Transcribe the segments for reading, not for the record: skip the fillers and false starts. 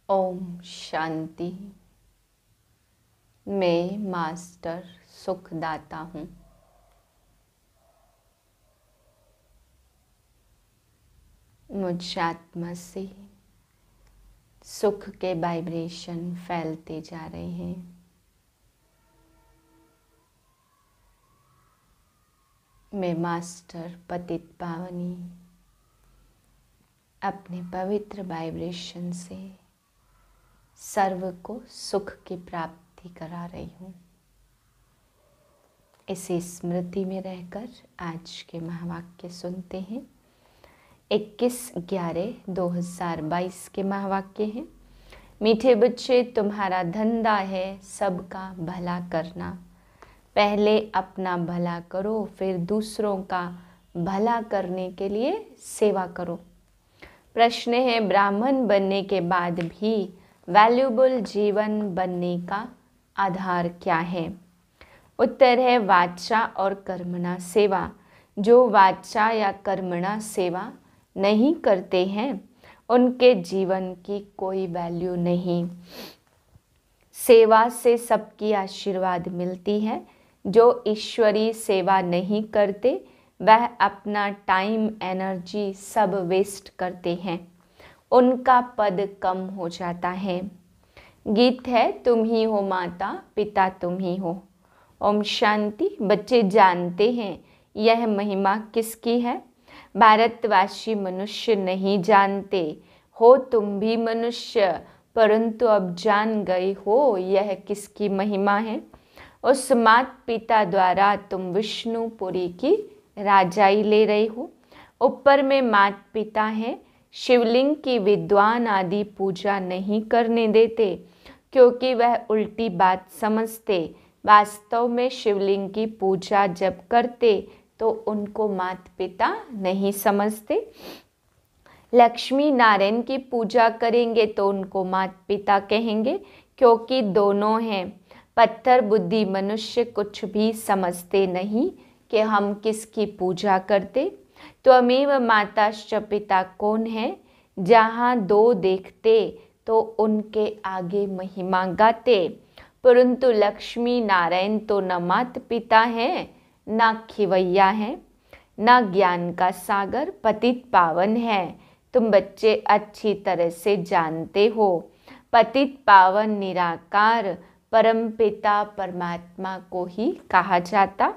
ओम शांति। मैं मास्टर सुखदाता हूँ। मुझ आत्मा से सुख के वाइब्रेशन फैलते जा रहे हैं। मैं मास्टर पतित पावनी अपने पवित्र वाइब्रेशन से सर्व को सुख की प्राप्ति करा रही हूँ। इसे स्मृति में रहकर आज के महावाक्य सुनते हैं। 21/11/2022 के महावाक्य हैं। मीठे बच्चे, तुम्हारा धंधा है सबका भला करना। पहले अपना भला करो, फिर दूसरों का भला करने के लिए सेवा करो। प्रश्न है, ब्राह्मण बनने के बाद भी वैल्यूबल जीवन बनने का आधार क्या है? उत्तर है वाचा और कर्मणा सेवा। जो वाचा या कर्मणा सेवा नहीं करते हैं उनके जीवन की कोई वैल्यू नहीं। सेवा से सबकी आशीर्वाद मिलती है। जो ईश्वरीय सेवा नहीं करते वह अपना टाइम एनर्जी सब वेस्ट करते हैं, उनका पद कम हो जाता है। गीत है, तुम ही हो माता पिता तुम ही हो। ओम शांति। बच्चे जानते हैं यह महिमा किसकी है? भारतवासी मनुष्य नहीं जानते हो तुम भी मनुष्य, परंतु अब जान गए हो यह किसकी महिमा है। उस मात पिता द्वारा तुम विष्णुपुरी की राजाई ले रहे हो। ऊपर में मात पिता हैं। शिवलिंग की विद्वान आदि पूजा नहीं करने देते क्योंकि वह उल्टी बात समझते। वास्तव में शिवलिंग की पूजा जब करते तो उनको मात पिता नहीं समझते। लक्ष्मी नारायण की पूजा करेंगे तो उनको मात पिता कहेंगे क्योंकि दोनों हैं। पत्थर बुद्धि मनुष्य कुछ भी समझते नहीं कि हम किसकी पूजा करते। त्वमेव माताश्च पिता कौन है? जहाँ दो देखते तो उनके आगे महिमा गाते, परंतु लक्ष्मी नारायण तो न मात पिता हैं न खिवैया हैं न ज्ञान का सागर पतित पावन है। तुम बच्चे अच्छी तरह से जानते हो पतित पावन निराकार परमपिता परमात्मा को ही कहा जाता।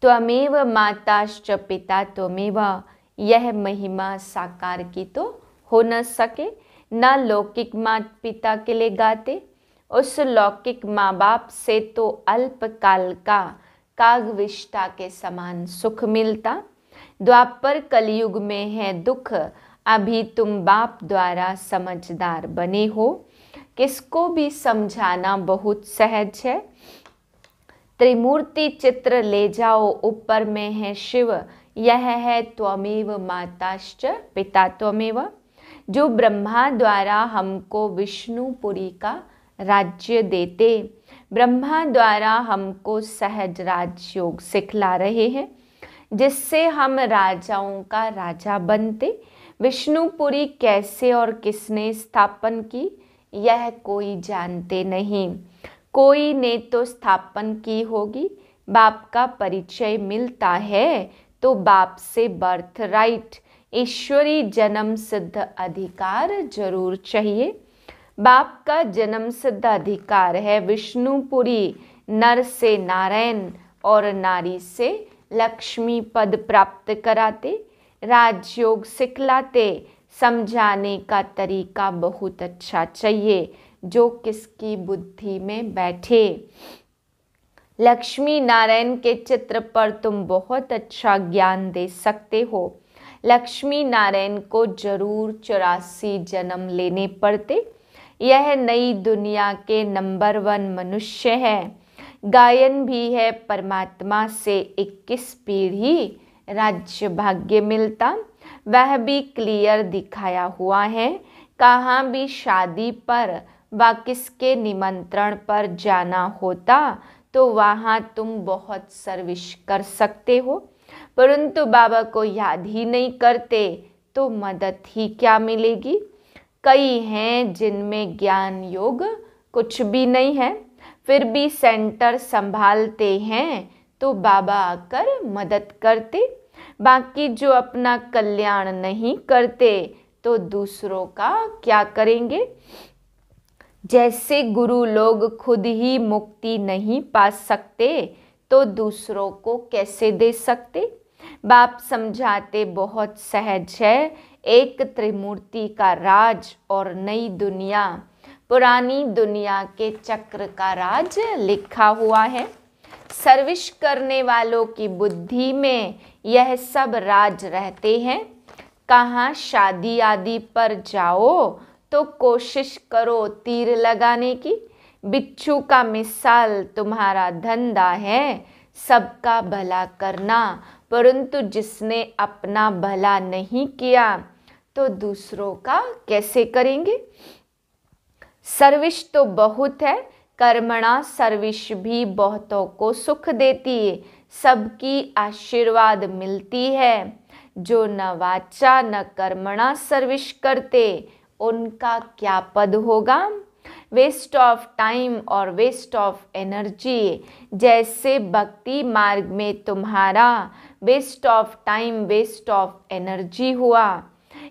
त्वमेव माताश्च पिता त्वमेव, यह महिमा साकार की तो हो न सके। न लौकिक माता पिता के लिए गाते, उस लौकिक माँ बाप से तो अल्पकाल का कागविष्टा के समान सुख मिलता। द्वापर कलयुग में है दुख, अभी तुम बाप द्वारा समझदार बने हो। किसको भी समझाना बहुत सहज है। त्रिमूर्ति चित्र ले जाओ, ऊपर में है शिव, यह है त्वमेव माताश्च पिता त्वमेव। जो ब्रह्मा द्वारा हमको विष्णुपुरी का राज्य देते, ब्रह्मा द्वारा हमको सहज राजयोग सिखला रहे हैं जिससे हम राजाओं का राजा बनते। विष्णुपुरी कैसे और किसने स्थापन की यह कोई जानते नहीं। कोई ने तो स्थापन की होगी। बाप का परिचय मिलता है तो बाप से बर्थ राइट ईश्वरी जन्म सिद्ध अधिकार जरूर चाहिए। बाप का जन्म सिद्ध अधिकार है विष्णुपुरी, नर से नारायण और नारी से लक्ष्मी पद प्राप्त कराते, राजयोग सिखलाते। समझाने का तरीका बहुत अच्छा चाहिए जो किसकी बुद्धि में बैठे। लक्ष्मी नारायण के चित्र पर तुम बहुत अच्छा ज्ञान दे सकते हो। लक्ष्मी नारायण को जरूर 84 जन्म लेने पड़ते। यह नई दुनिया के नंबर 1 मनुष्य है। गायन भी है, परमात्मा से 21 पीढ़ी राज्य भाग्य मिलता। वह भी क्लियर दिखाया हुआ है। कहाँ भी शादी पर व किसके निमंत्रण पर जाना होता तो वहाँ तुम बहुत सर्विस कर सकते हो, परंतु बाबा को याद ही नहीं करते तो मदद ही क्या मिलेगी। कई हैं जिनमें ज्ञान योग कुछ भी नहीं है, फिर भी सेंटर संभालते हैं तो बाबा आकर मदद करते। बाकी जो अपना कल्याण नहीं करते तो दूसरों का क्या करेंगे। जैसे गुरु लोग खुद ही मुक्ति नहीं पा सकते तो दूसरों को कैसे दे सकते। बाप समझाते बहुत सहज है, एक त्रिमूर्ति का राज और नई दुनिया, पुरानी दुनिया के चक्र का राज लिखा हुआ है। सर्विस करने वालों की बुद्धि में यह सब राज रहते हैं। कहाँ शादी आदि पर जाओ तो कोशिश करो तीर लगाने की। बिच्छू का मिसाल तुम्हारा धंधा है सबका भला करना, परंतु जिसने अपना भला नहीं किया तो दूसरों का कैसे करेंगे। सर्विस तो बहुत है, कर्मणा सर्विस भी बहुतों को सुख देती है, सबकी आशीर्वाद मिलती है। जो न वाचा न कर्मणा सर्विस करते उनका क्या पद होगा। वेस्ट ऑफ टाइम और वेस्ट ऑफ एनर्जी, जैसे भक्ति मार्ग में तुम्हारा waste of time waste of energy हुआ।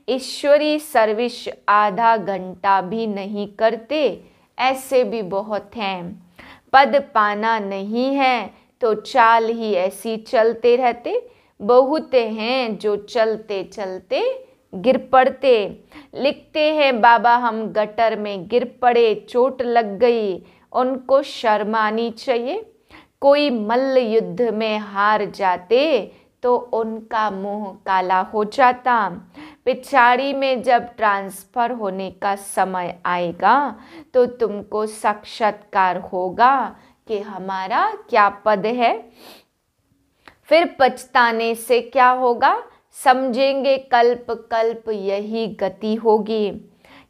ईश्वरी सर्विस आधा घंटा भी नहीं करते, ऐसे भी बहुत हैं। पद पाना नहीं है तो चाल ही ऐसी चलते रहते, बहुत हैं जो चलते चलते गिर पड़ते। लिखते हैं बाबा हम गटर में गिर पड़े, चोट लग गई, उनको शर्म आनी चाहिए। कोई मल्ल युद्ध में हार जाते तो उनका मुंह काला हो जाता। पिछाड़ी में जब ट्रांसफर होने का समय आएगा तो तुमको साक्षात्कार होगा कि हमारा क्या पद है। फिर पछताने से क्या होगा, समझेंगे कल्प कल्प यही गति होगी।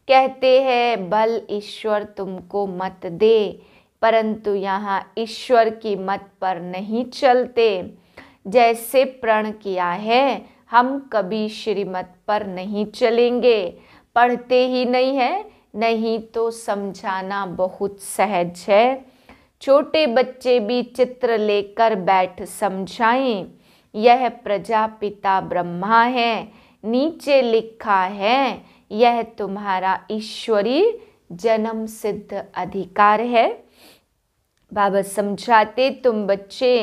कहते हैं बल ईश्वर तुमको मत दे, परंतु यहाँ ईश्वर की मत पर नहीं चलते। जैसे प्रण किया है हम कभी श्रीमत पर नहीं चलेंगे, पढ़ते ही नहीं है, नहीं तो समझाना बहुत सहज है। छोटे बच्चे भी चित्र लेकर बैठ समझाएं, यह प्रजापिता ब्रह्मा है, नीचे लिखा है यह तुम्हारा ईश्वरी जन्म सिद्ध अधिकार है। बाबा समझाते तुम बच्चे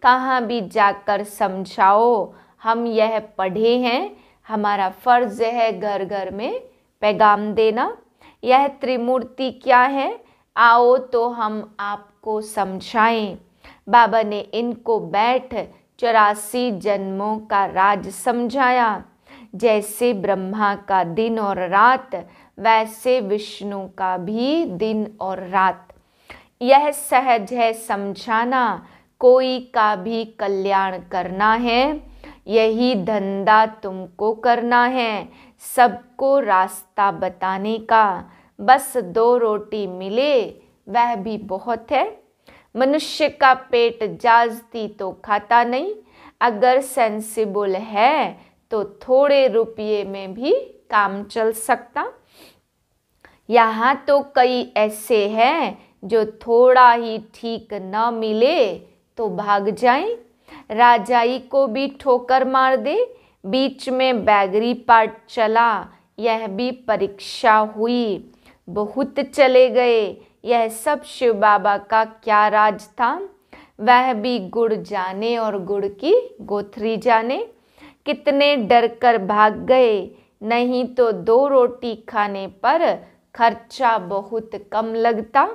कहाँ भी जाकर समझाओ, हम यह पढ़े हैं, हमारा फर्ज है घर घर में पैगाम देना। यह त्रिमूर्ति क्या है, आओ तो हम आपको समझाएं। बाबा ने इनको बैठ 84 जन्मों का राज समझाया। जैसे ब्रह्मा का दिन और रात, वैसे विष्णु का भी दिन और रात। यह सहज है समझाना, कोई का भी कल्याण करना है, यही धंधा तुमको करना है, सबको रास्ता बताने का। बस 2 रोटी मिले वह भी बहुत है। मनुष्य का पेट जाजती तो खाता नहीं, अगर सेंसिबल है तो थोड़े रुपये में भी काम चल सकता। यहाँ तो कई ऐसे हैं जो थोड़ा ही ठीक न मिले तो भाग जाएं। राजाई को भी ठोकर मार दे, बीच में बैगरी पार्ट चला, यह भी परीक्षा हुई, बहुत चले गए। यह सब शिव बाबा का क्या राज था, वह भी गुड़ जाने और गुड़ की गोथरी जाने। कितने डर कर भाग गए, नहीं तो 2 रोटी खाने पर खर्चा बहुत कम लगता।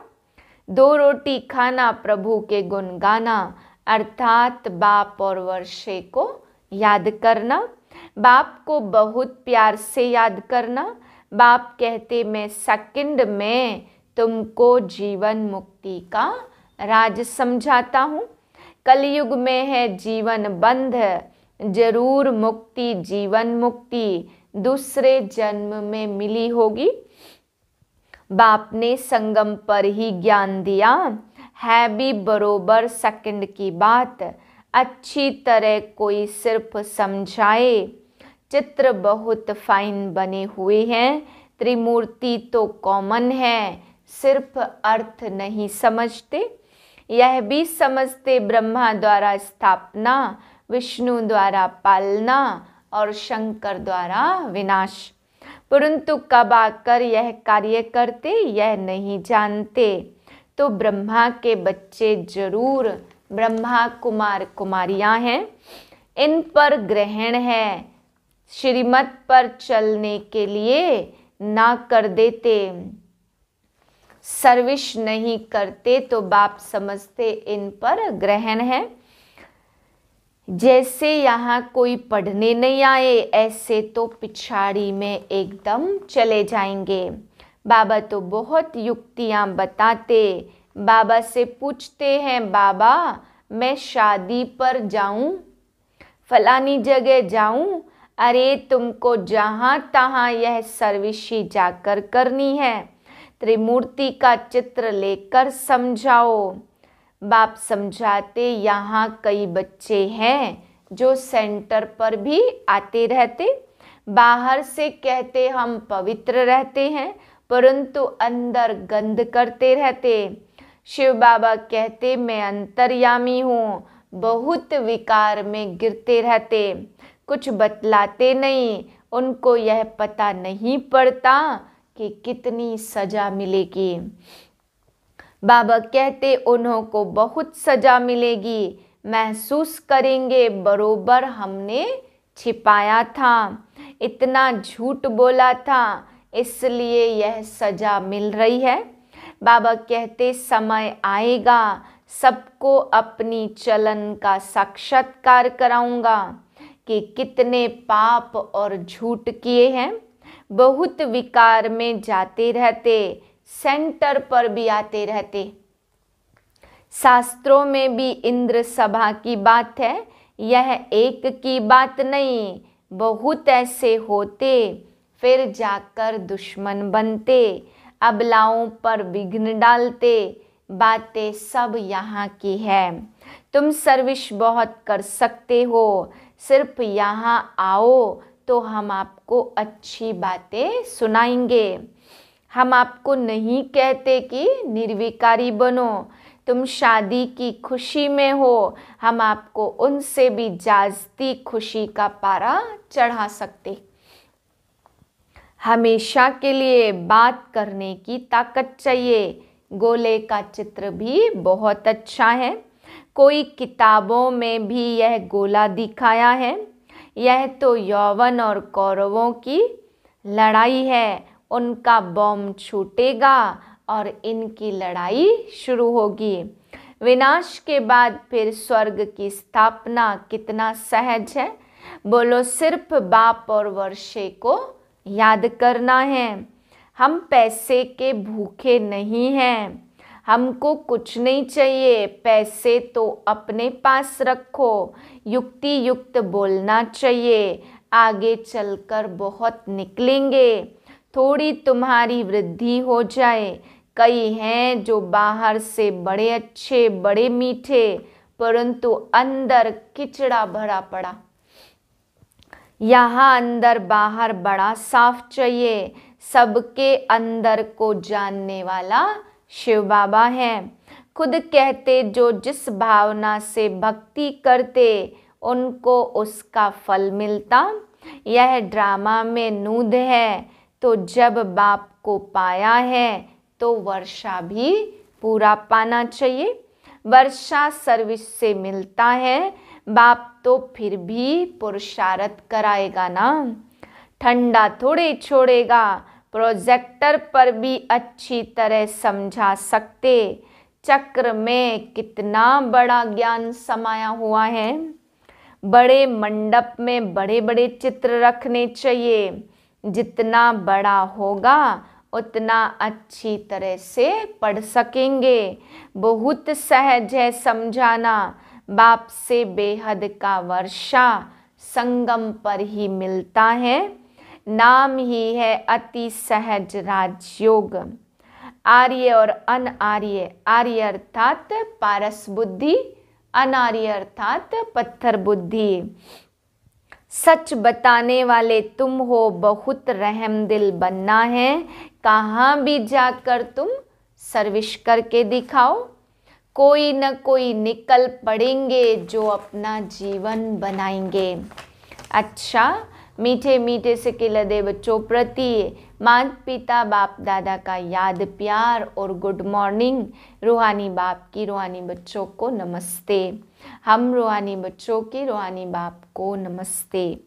2 रोटी खाना, प्रभु के गुण गाना, अर्थात बाप और वर्षे को याद करना। बाप को बहुत प्यार से याद करना। बाप कहते मैं सेकंड में तुमको जीवन मुक्ति का राज समझाता हूँ। कलयुग में है जीवन बंध, जरूर मुक्ति जीवन मुक्ति दूसरे जन्म में मिली होगी। बाप ने संगम पर ही ज्ञान दिया, है भी बरोबर सेकंड की बात। अच्छी तरह कोई सिर्फ समझाए। चित्र बहुत फाइन बने हुए हैं, त्रिमूर्ति तो कॉमन है, सिर्फ अर्थ नहीं समझते। यह भी समझते ब्रह्मा द्वारा स्थापना, विष्णु द्वारा पालना और शंकर द्वारा विनाश, परंतु कब आकर यह कार्य करते यह नहीं जानते। तो ब्रह्मा के बच्चे जरूर ब्रह्मा कुमार कुमारियां हैं, इन पर ग्रहण है, श्रीमत पर चलने के लिए ना कर देते, सर्विस नहीं करते तो बाप समझते इन पर ग्रहण है। जैसे यहाँ कोई पढ़ने नहीं आए ऐसे तो पिछाड़ी में एकदम चले जाएंगे। बाबा तो बहुत युक्तियाँ बताते। बाबा से पूछते हैं, बाबा मैं शादी पर जाऊं, फलानी जगह जाऊं, अरे तुमको जहाँ तहाँ यह सर्विस ही जाकर करनी है, त्रिमूर्ति का चित्र लेकर समझाओ। बाप समझाते, यहाँ कई बच्चे हैं जो सेंटर पर भी आते रहते, बाहर से कहते हम पवित्र रहते हैं, परंतु अंदर गंद करते रहते। शिव बाबा कहते मैं अंतर्यामी हूँ, बहुत विकार में गिरते रहते, कुछ बतलाते नहीं, उनको यह पता नहीं पड़ता कि कितनी सजा मिलेगी। बाबा कहते उन्हों को बहुत सजा मिलेगी, महसूस करेंगे बरोबर हमने छिपाया था, इतना झूठ बोला था, इसलिए यह सजा मिल रही है। बाबा कहते समय आएगा सबको अपनी चलन का साक्षात्कार कराऊंगा कि कितने पाप और झूठ किए हैं। बहुत विकार में जाते रहते, सेंटर पर भी आते रहते। शास्त्रों में भी इंद्र सभा की बात है, यह एक की बात नहीं, बहुत ऐसे होते, फिर जाकर दुश्मन बनते, अबलाओं पर विघ्न डालते। बातें सब यहाँ की है। तुम सर्विस बहुत कर सकते हो, सिर्फ यहाँ आओ तो हम आपको अच्छी बातें सुनाएंगे। हम आपको नहीं कहते कि निर्विकारी बनो, तुम शादी की खुशी में हो, हम आपको उनसे भी जास्ती खुशी का पारा चढ़ा सकते। हमेशा के लिए बात करने की ताकत चाहिए। गोले का चित्र भी बहुत अच्छा है, कोई किताबों में भी यह गोला दिखाया है। यह तो यौवन और कौरवों की लड़ाई है, उनका बॉम्ब छूटेगा और इनकी लड़ाई शुरू होगी। विनाश के बाद फिर स्वर्ग की स्थापना कितना सहज है। बोलो सिर्फ बाप और वर्षे को याद करना है। हम पैसे के भूखे नहीं हैं, हमको कुछ नहीं चाहिए, पैसे तो अपने पास रखो, युक्ति युक्त बोलना चाहिए, आगे चलकर बहुत निकलेंगे। थोड़ी तुम्हारी वृद्धि हो जाए। कई हैं जो बाहर से बड़े अच्छे बड़े मीठे, परंतु अंदर किचड़ा भरा पड़ा। यहाँ अंदर बाहर बड़ा साफ चाहिए। सबके अंदर को जानने वाला शिव बाबा है। खुद कहते जो जिस भावना से भक्ति करते उनको उसका फल मिलता। यह ड्रामा में नूद है, तो जब बाप को पाया है तो वर्षा भी पूरा पाना चाहिए। वर्षा सर्विस से मिलता है, बाप तो फिर भी पुरुषार्थ कराएगा ना, ठंडा थोड़े छोड़ेगा। प्रोजेक्टर पर भी अच्छी तरह समझा सकते। चक्र में कितना बड़ा ज्ञान समाया हुआ है। बड़े मंडप में बड़े बड़े चित्र रखने चाहिए। जितना बड़ा होगा उतना अच्छी तरह से पढ़ सकेंगे। बहुत सहज है समझाना। बाप से बेहद का वर्षा संगम पर ही मिलता है। नाम ही है अति सहज राजयोग। आर्य और अनार्य, आर्य अर्थात पारस बुद्धि, अनार्य अर्थात पत्थर बुद्धि। सच बताने वाले तुम हो, बहुत रहमदिल बनना है। कहाँ भी जाकर तुम सर्विस करके दिखाओ, कोई न कोई निकल पड़ेंगे जो अपना जीवन बनाएंगे। अच्छा, मीठे मीठे से खिलते बच्चों प्रति माता पिता बाप दादा का याद प्यार और गुड मॉर्निंग। रूहानी बाप की रूहानी बच्चों को नमस्ते। हम रूहानी बच्चों की रूहानी बाप को नमस्ते।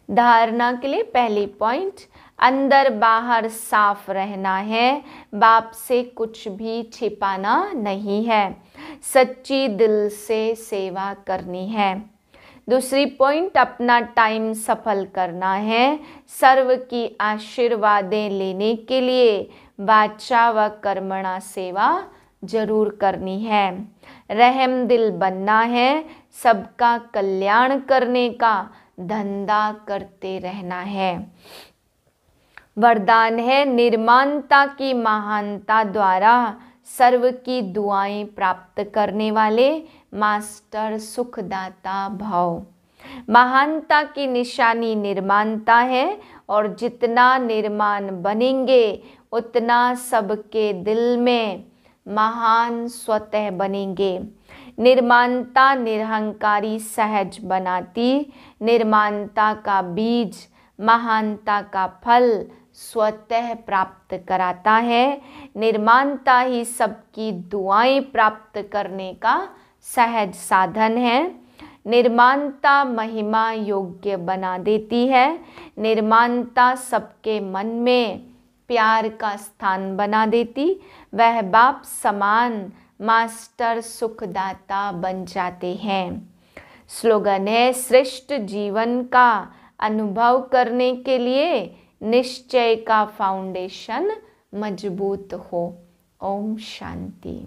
धारणा के लिए पहली पॉइंट, अंदर बाहर साफ रहना है, बाप से कुछ भी छिपाना नहीं है, सच्ची दिल से सेवा करनी है। दूसरी पॉइंट, अपना टाइम सफल करना है, सर्व की आशीर्वादें लेने के लिए वाचा व कर्मणा सेवा जरूर करनी है। रहम दिल बनना है, सबका कल्याण करने का धंधा करते रहना है। वरदान है, निर्माणता की महानता द्वारा सर्व की दुआएं प्राप्त करने वाले मास्टर सुखदाता भव। महानता की निशानी निर्माणता है और जितना निर्माण बनेंगे उतना सबके दिल में महान स्वतः बनेंगे। निर्माणता निरहंकारी सहज बनाती, निर्माणता का बीज महानता का फल स्वतः प्राप्त कराता है। निर्माणता ही सबकी दुआएं प्राप्त करने का सहज साधन है। निर्माणता महिमा योग्य बना देती है। निर्माणता सबके मन में प्यार का स्थान बना देती, वह बाप समान मास्टर सुखदाता बन जाते हैं। स्लोगन है, श्रेष्ठ जीवन का अनुभव करने के लिए निश्चय का फाउंडेशन मजबूत हो। ओम शांति।